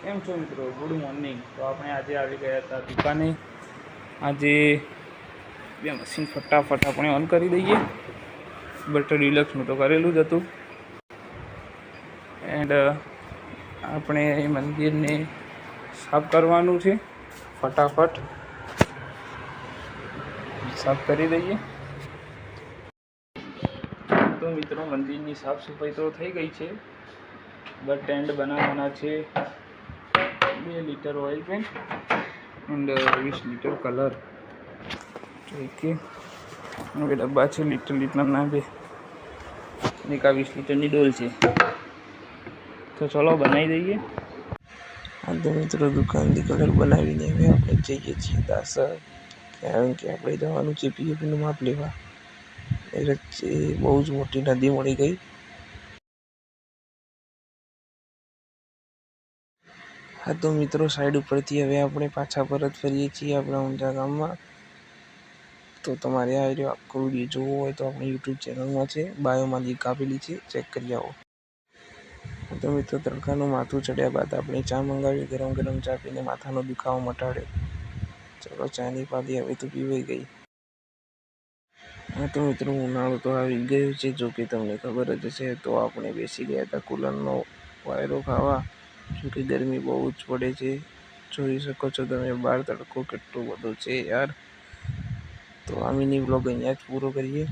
કેમ છો મિત્રો? Good morning. તો આપણે આજે આવી ગયા હતા દુકાને. આજે બે મશીન ફટાફટ આપણે ઓન કરી દઈએ. બટર ડિલક્સનું તો કરેલું જ હતું. એન્ડ આપણે મંદિરને સાફ કરવાનું છે. ફટાફટ સાફ કરી દઈએ. તો મિત્રો મંદિરની સાફ સફાઈ તો થઈ ગઈ છે. બટ એન્ડ બનાવવાના છે 2 litre oil pant and 20 litre colour. Okay, હવે ડબ્બા છે લીટરના બે, એક આ 20 લીટરની ડોલ છે. તો ચલો બનાવી દઈએ. હા તો મિત્રો દુકાનથી કલર બનાવીને હવે આપણે જઈએ છીએ દાસર, કારણ કે આપણે જવાનું છે પીઓપીનું માપ લેવા. એ વચ્ચે બહુ જ મોટી નદી મળી ગઈ. હા તો મિત્રો સાઈડ ઉપરથી હવે આપણે પાછા પરત ફરીએ છીએ આપણા ઊંઝા ગામમાં. તો તમારે આ આખો વિડીયો જોવો હોય તો આપણી યુટ્યુબ ચેનલમાં છે, બાયોમાં લિંક આપેલી છે, ચેક કરી આવો. તો મિત્રો તડકાનું માથું ચડ્યા બાદ આપણે ચા મંગાવી. ગરમ ગરમ ચા પીને માથાનો દુખાવો મટાડે. ચલો ચાની પાલી હવે તો પીવાઈ ગઈ. હા તો મિત્રો ઉનાળો તો આવી ગયો છે, જો કે તમને ખબર જ હશે. તો આપણે બેસી ગયા હતા કુલરનો વાયરો ખાવા, જોકે ગરમી બહુ જ પડે છે. જોઈ શકો છો તમે બહાર તડકો કેટલો બધો છે યાર. તો આ મિની વ્લોગ અહીંયા જ પૂરો કરીએ.